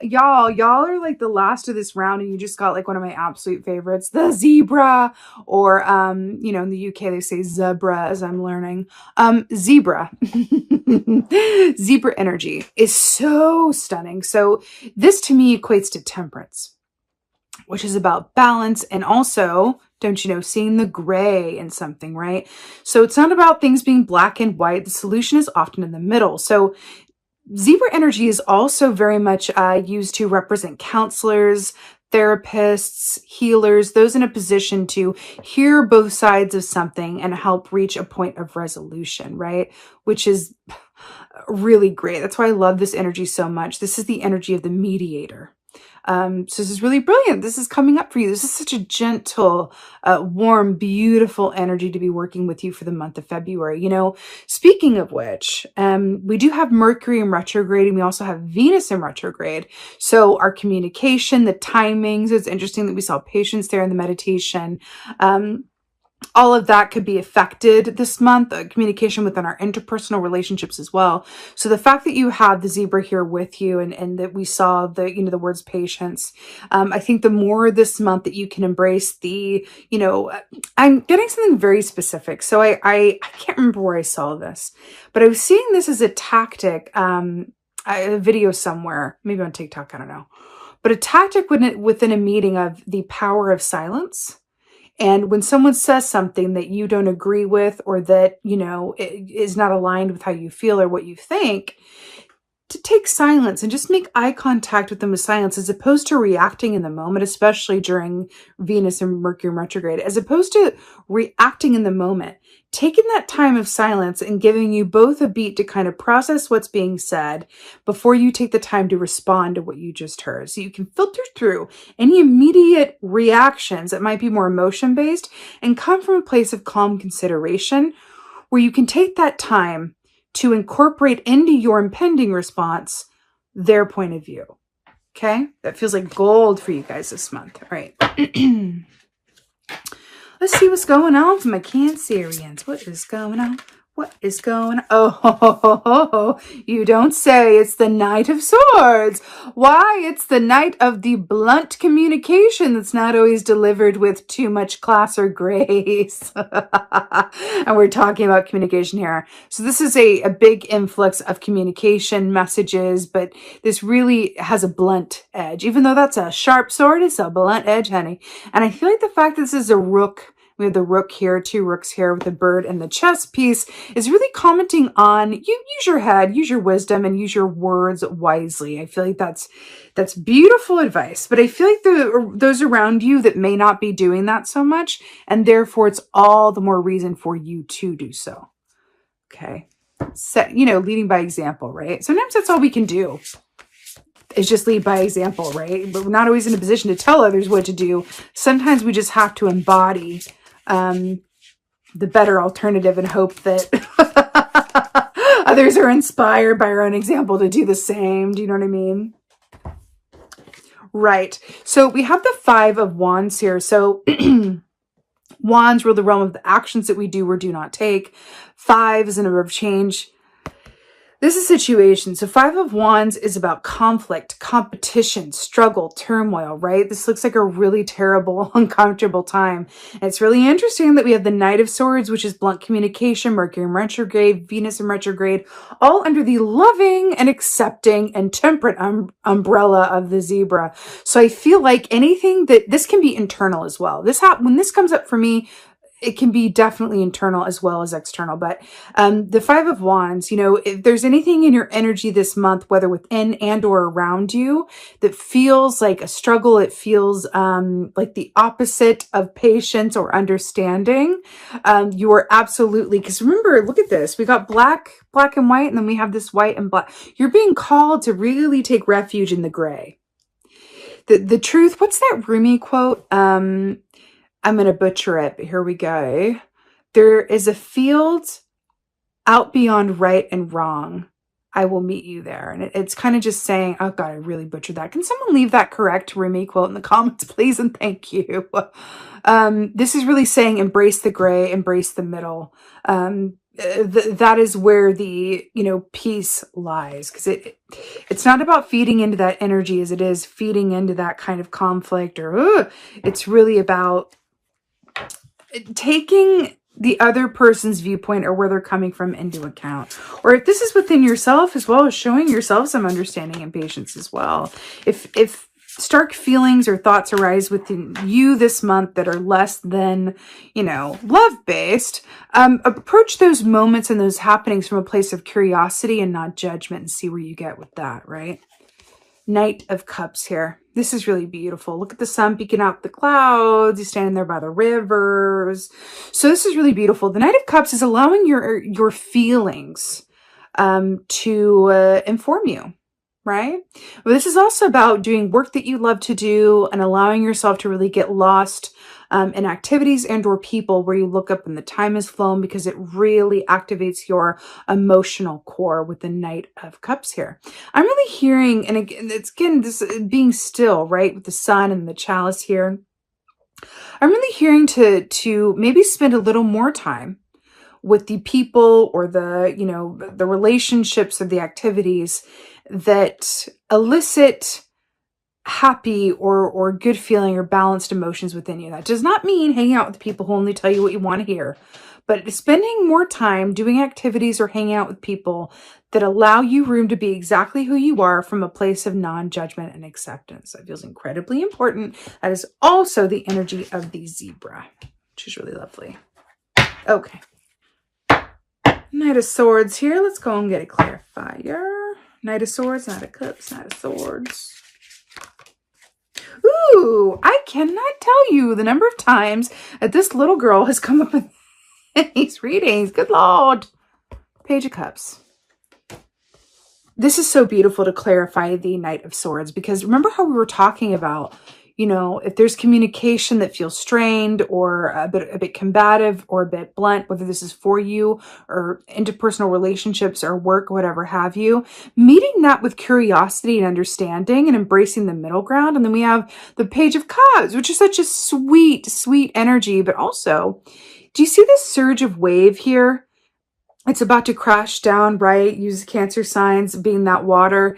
Y'all are like the last of this round, and you just got like one of my absolute favorites, the zebra, or in the UK they say zebra, as I'm learning. Zebra. Zebra energy is so stunning. So this to me equates to temperance, which is about balance, and also, don't you know, seeing the gray in something, right? So it's not about things being black and white. The solution is often in the middle. So zebra energy is also very much used to represent counselors, therapists, healers, those in a position to hear both sides of something and help reach a point of resolution, right? Which is really great. That's why I love this energy so much. This is the energy of the mediator. So this is really brilliant. This is coming up for you. This is such a gentle, warm, beautiful energy to be working with you for the month of February. You know, speaking of which, we do have Mercury in retrograde, and we also have Venus in retrograde. So our communication, the timings, it's interesting that we saw patience there in the meditation. All of that could be affected this month, communication within our interpersonal relationships as well. So the fact that you have the zebra here with you, and that we saw the words patience, I think the more this month that you can embrace I'm getting something very specific. So I can't remember where I saw this, but I was seeing this as a tactic, a video somewhere, maybe on TikTok, I don't know, but a tactic within a meeting of the power of silence. And when someone says something that you don't agree with, or that, is not aligned with how you feel or what you think, to take silence and just make eye contact with them with silence, as opposed to reacting in the moment, especially during Venus and Mercury retrograde, as opposed to reacting in the moment. Taking that time of silence and giving you both a beat to kind of process what's being said before you take the time to respond to what you just heard. So you can filter through any immediate reactions that might be more emotion-based and come from a place of calm consideration, where you can take that time to incorporate into your impending response their point of view. Okay? That feels like gold for you guys this month. All right. Let's see what's going on for my Cancerians. What is going on? What is going on? Oh, you don't say. It's the Knight of Swords. Why? It's the Knight of the blunt communication that's not always delivered with too much class or grace. And we're talking about communication here. So this is a big influx of communication messages, but this really has a blunt edge. Even though that's a sharp sword, it's a blunt edge, honey. And I feel like the fact that this is a rook, we have the rook here, two rooks here with the bird and the chess piece, is really commenting on you. Use your head, use your wisdom, and use your words wisely. I feel like that's beautiful advice, but I feel like those around you that may not be doing that so much, and therefore it's all the more reason for you to do so. Okay. Leading by example, right? Sometimes that's all we can do, is just lead by example, right? But we're not always in a position to tell others what to do. Sometimes we just have to embody the better alternative and hope that others are inspired by our own example to do the same. Do you know what I mean? Right. So we have the Five of Wands here. So Wands rule the realm of the actions that we do or do not take. Five is a number of change. This is situation. So Five of Wands is about conflict, competition, struggle, turmoil, right? This looks like a really terrible, uncomfortable time. And it's really interesting that we have the Knight of Swords, which is blunt communication, Mercury in retrograde, Venus in retrograde, all under the loving and accepting and temperate umbrella of the zebra. So I feel like anything that this can be internal as well. When this comes up for me, it can be definitely internal as well as external. But the Five of Wands, if there's anything in your energy this month, whether within and or around you, that feels like a struggle, it feels like the opposite of patience or understanding, you are absolutely, because remember, look at this. We got black and white, and then we have this white and black. You're being called to really take refuge in the gray. The truth, what's that Rumi quote? I'm going to butcher it, but here we go. There is a field out beyond right and wrong. I will meet you there. And it's kind of just saying, oh God, I really butchered that. Can someone leave that correct Rumi quote in the comments, please? And thank you. This is really saying embrace the gray, embrace the middle. that is where the, peace lies. Because it's not about feeding into that energy as it is feeding into that kind of conflict or, it's really about taking the other person's viewpoint or where they're coming from into account. Or if this is within yourself as well, as showing yourself some understanding and patience as well. If stark feelings or thoughts arise within you this month that are less than, love-based, approach those moments and those happenings from a place of curiosity and not judgment and see where you get with that, right? Knight of Cups here. This is really beautiful. Look at the sun peeking out the clouds. He's standing there by the rivers. So this is really beautiful. The Knight of Cups is allowing your feelings to inform you, right? But this is also about doing work that you love to do and allowing yourself to really get lost in activities and or people where you look up and the time has flown, because it really activates your emotional core with the Knight of Cups here. I'm really hearing, and again, this being still, right, with the sun and the chalice here. I'm really hearing to maybe spend a little more time with the people or the relationships or the activities that elicit happy or good feeling or balanced emotions within you. That does not mean hanging out with people who only tell you what you want to hear, but spending more time doing activities or hanging out with people that allow you room to be exactly who you are from a place of non-judgment and acceptance. That feels incredibly important. That is also the energy of the zebra, which is really lovely. Okay. Knight of Swords here. Let's go and get a clarifier. Knight of Swords, Knight of Cups, Knight of Swords. Ooh, I cannot tell you the number of times that this little girl has come up in these readings. Good Lord. Page of Cups. This is so beautiful to clarify the Knight of Swords, because remember how we were talking about, if there's communication that feels strained or a bit combative or a bit blunt, whether this is for you or interpersonal relationships or work, whatever have you, meeting that with curiosity and understanding and embracing the middle ground. And then we have the Page of Cups, which is such a sweet, sweet energy. But also, do you see this surge of wave here? It's about to crash down, right? Use Cancer signs being that water.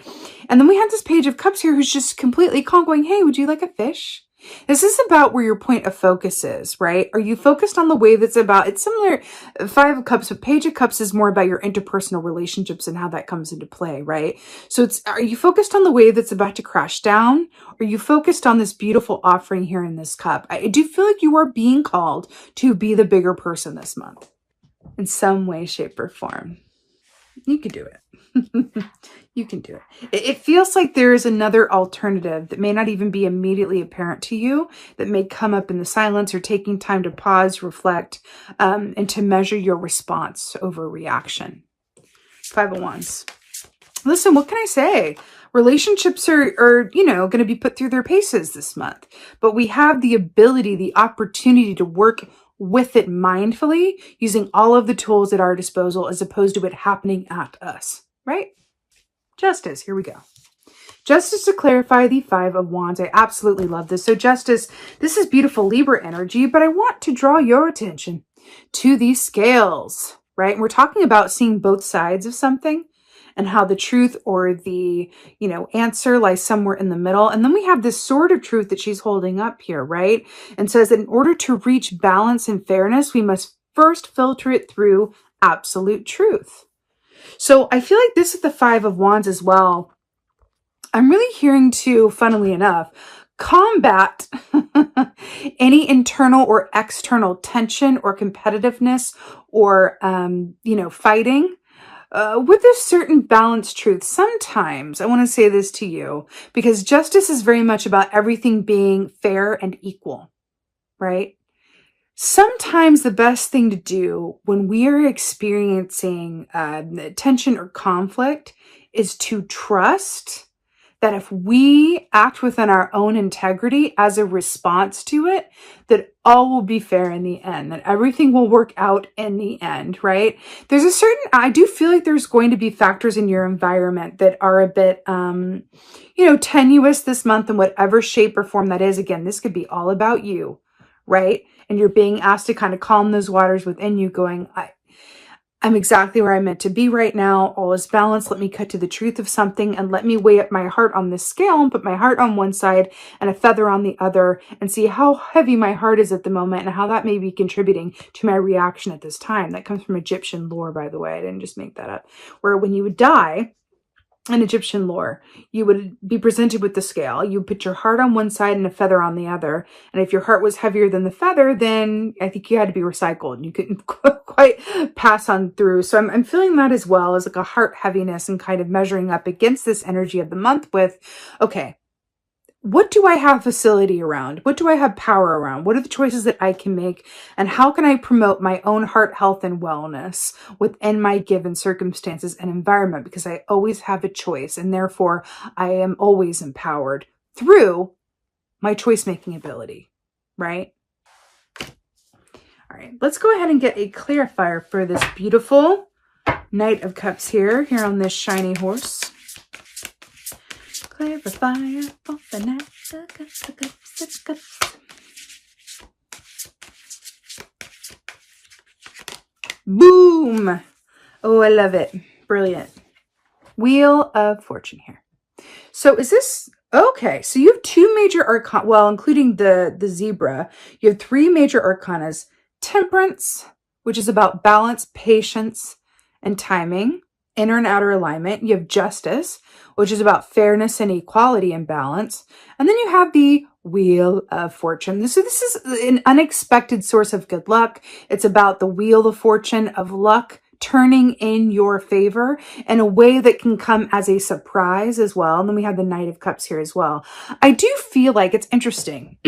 And then we have this Page of Cups here who's just completely calm going, hey, would you like a fish? This is about where your point of focus is, right? Are you focused on the wave that's about, it's similar, Five of Cups, but Page of Cups is more about your interpersonal relationships and how that comes into play, right? So are you focused on the wave that's about to crash down? Or are you focused on this beautiful offering here in this cup? I do feel like you are being called to be the bigger person this month. In some way, shape, or form. You can do it. You can do it. It feels like there is another alternative that may not even be immediately apparent to you, that may come up in the silence, or taking time to pause, reflect, and to measure your response over reaction. Five of Wands. Listen, what can I say? Relationships are going to be put through their paces this month, but we have the ability, the opportunity to work with it mindfully, using all of the tools at our disposal as opposed to it happening at us, right? Justice, here we go. Justice to clarify the Five of Wands. I absolutely love this. So Justice, this is beautiful Libra energy, but I want to draw your attention to these scales, right? And we're talking about seeing both sides of something and how the truth or the, answer lies somewhere in the middle. And then we have this sword of truth that she's holding up here, right? And says that in order to reach balance and fairness, we must first filter it through absolute truth. So I feel like this is the Five of Wands as well. I'm really hearing to, funnily enough, combat any internal or external tension or competitiveness or, fighting. With a certain balanced truth. Sometimes I want to say this to you, because justice is very much about everything being fair and equal, right? Sometimes the best thing to do when we are experiencing tension or conflict is to trust that if we act within our own integrity as a response to it, that all will be fair in the end, that everything will work out in the end, right? I do feel like there's going to be factors in your environment that are a bit, tenuous this month in whatever shape or form that is. Again, this could be all about you, right? And you're being asked to kind of calm those waters within you going, I'm exactly where I'm meant to be right now. All is balanced. Let me cut to the truth of something and let me weigh up my heart on this scale and put my heart on one side and a feather on the other and see how heavy my heart is at the moment and how that may be contributing to my reaction at this time. That comes from Egyptian lore, by the way. I didn't just make that up. Where when you would die, in Egyptian lore, you would be presented with the scale. You put your heart on one side and a feather on the other. And if your heart was heavier than the feather, then I think you had to be recycled. You couldn't quite pass on through. So I'm feeling that as well, as like a heart heaviness and kind of measuring up against this energy of the month with, okay, what do I have facility around? What do I have power around? What are the choices that I can make? And how can I promote my own heart health and wellness within my given circumstances and environment? Because I always have a choice, and therefore I am always empowered through my choice-making ability, right? All right, let's go ahead and get a clarifier for this beautiful Knight of Cups here on this shiny horse. Clarifier for the Knight of Cups, the cups, the cups. Boom! Oh, I love it. Brilliant. Wheel of Fortune here. So is this... Okay, so you have two major arcana, well, including the zebra. You have three major arcanas. Temperance, which is about balance, patience, and timing. Inner and outer alignment. You have Justice, which is about fairness and equality and balance. And then you have the Wheel of Fortune. So this is an unexpected source of good luck. It's about the Wheel of Fortune, of luck turning in your favor in a way that can come as a surprise as well. And then we have the Knight of Cups here as well. I do feel like it's interesting.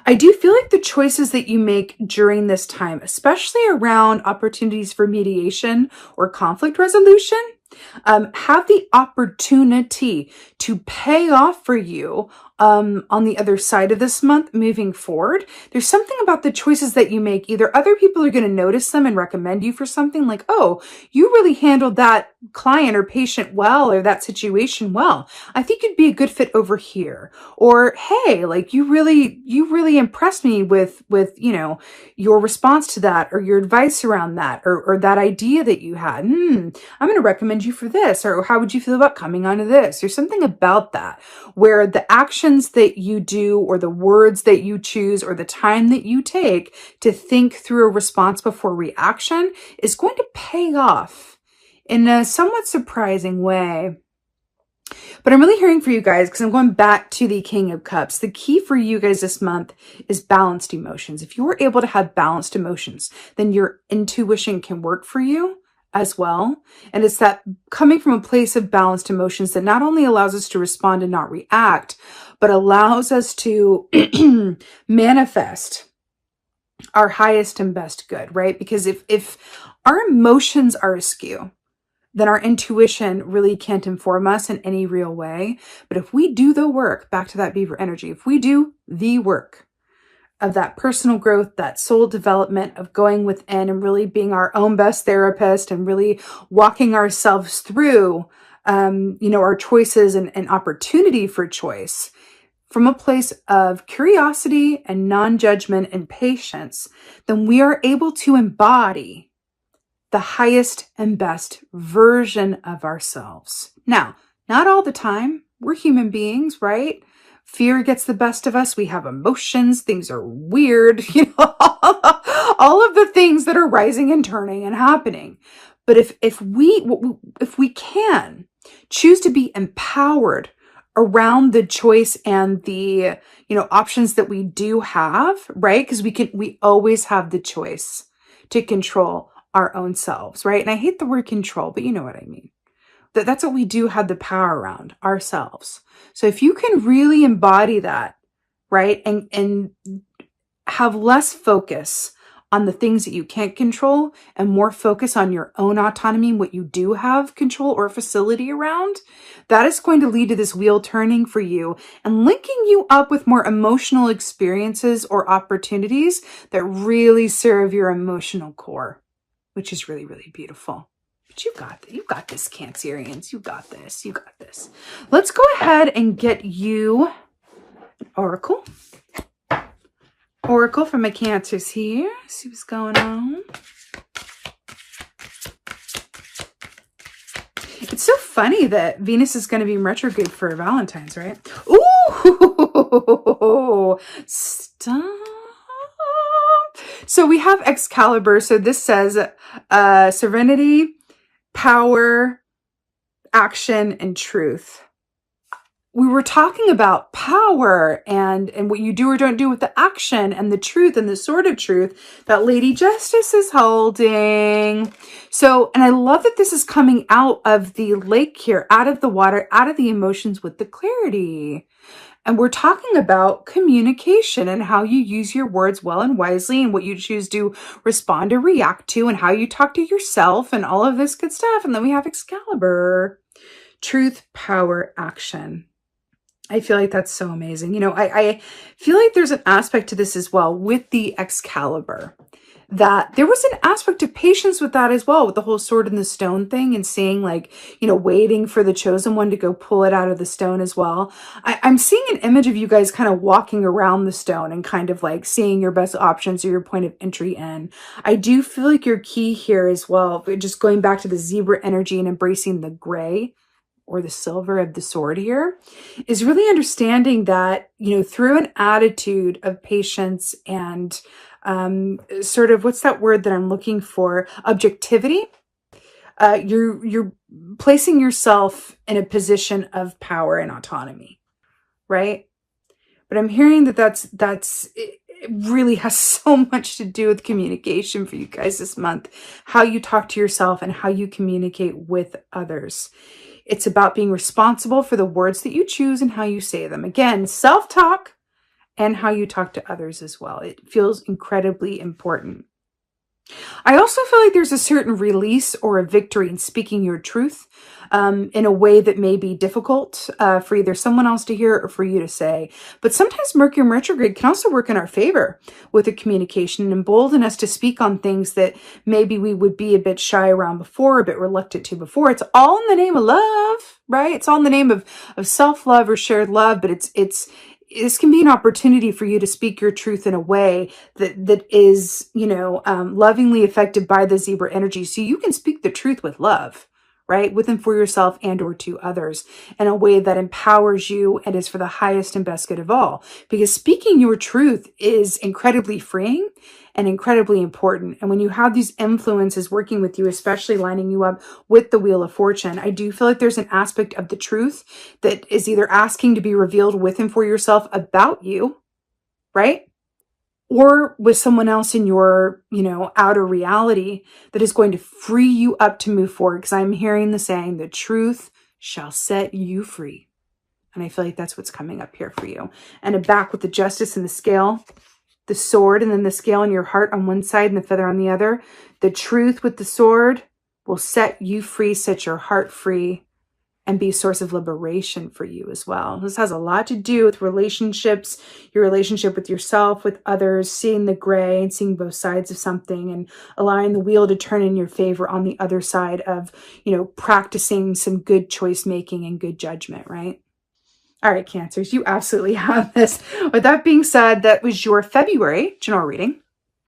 I do feel like the choices that you make during this time, especially around opportunities for mediation or conflict resolution, have the opportunity to pay off for you on the other side of this month moving forward. There's something about the choices that you make. Either other people are going to notice them and recommend you for something like, oh, you really handled that client or patient well, or that situation well. I think you'd be a good fit over here. Or, hey, like you really impressed me with, you know, your response to that or your advice around that or that idea that you had. I'm going to recommend you for this. Or how would you feel about coming onto this? There's something about that where the actions that you do or the words that you choose or the time that you take to think through a response before reaction is going to pay off in a somewhat surprising way. But I'm really hearing for you guys, because I'm going back to the King of Cups. The key for you guys this month is balanced emotions. If you're able to have balanced emotions, then your intuition can work for you as well. And it's that coming from a place of balanced emotions that not only allows us to respond and not react, but allows us to manifest our highest and best good, right? Because if our emotions are askew, then our intuition really can't inform us in any real way. But if we do the work, back to that beaver energy, if we do the work of that personal growth, that soul development, of going within and really being our own best therapist and really walking ourselves through, you know, our choices and opportunity for choice from a place of curiosity and non-judgment and patience, then we are able to embody the highest and best version of ourselves. Now, not all the time. We're human beings, right? Fear gets the best of us. We have emotions. Things are weird. You know, all of the things that are rising and turning and happening. But if we can choose to be empowered around the choice and the, you know, options that we do have, right? Because we always have the choice to control our own selves, right? And I hate the word control, but you know what I mean. That's what we do have the power around, ourselves. So if you can really embody that, right? And have less focus on the things that you can't control and more focus on your own autonomy, what you do have control or facility around, that is going to lead to this wheel turning for you and linking you up with more emotional experiences or opportunities that really serve your emotional core, which is really, really beautiful. But you got this, Cancerians. You got this. You got this. Let's go ahead and get you an oracle. Oracle for my Cancers here. See what's going on. so funny that Venus is going to be in retrograde for Valentine's, right? Ooh, stop. So we have Excalibur. So this says serenity, power, action, and truth. We were talking about power and what you do or don't do with the action and the truth and the sword of truth that Lady Justice is holding. So, and I love that this is coming out of the lake here, out of the water, out of the emotions with the clarity. And we're talking about communication and how you use your words well and wisely and what you choose to respond or react to and how you talk to yourself and all of this good stuff. And then we have Excalibur, truth, power, action. I feel like that's so amazing. You know, I feel like there's an aspect to this as well with the Excalibur, that there was an aspect of patience with that as well, with the whole sword and the stone thing and seeing, like, you know, waiting for the chosen one to go pull it out of the stone as well. I'm seeing an image of you guys kind of walking around the stone and kind of like seeing your best options or your point of entry in. I do feel like your key here as well, just going back to the zebra energy and embracing the gray or the silver of the sword here, is really understanding that, you know, through an attitude of patience and sort of, what's that word that I'm looking for? Objectivity. You're placing yourself in a position of power and autonomy, right? But I'm hearing that it really has so much to do with communication for you guys this month, how you talk to yourself and how you communicate with others. It's about being responsible for the words that you choose and how you say them. Again, self-talk and how you talk to others as well. It feels incredibly important. I also feel like there's a certain release or a victory in speaking your truth in a way that may be difficult for either someone else to hear or for you to say. But sometimes Mercury retrograde can also work in our favor with the communication and embolden us to speak on things that maybe we would be a bit shy around before, a bit reluctant to before. It's all in the name of love, right? It's all in the name of self-love or shared love, but this can be an opportunity for you to speak your truth in a way that is, you know, lovingly affected by the zebra energy. So you can speak the truth with love, right? With and for yourself and or to others in a way that empowers you and is for the highest and best good of all. Because speaking your truth is incredibly freeing and incredibly important. And when you have these influences working with you, especially lining you up with the Wheel of Fortune, I do feel like there's an aspect of the truth that is either asking to be revealed with and for yourself about you, right? Or with someone else in your, you know, outer reality that is going to free you up to move forward. Because I'm hearing the saying, the truth shall set you free. And I feel like that's what's coming up here for you. And back with the Justice and the scale, the sword, and then the scale in your heart on one side and the feather on the other. The truth with the sword will set you free, set your heart free, and be a source of liberation for you as well. This has a lot to do with relationships, your relationship with yourself, with others, seeing the gray and seeing both sides of something and allowing the wheel to turn in your favor on the other side of, you know, practicing some good choice making and good judgment, right? All right, Cancers, you absolutely have this. With that being said, that was your February general reading.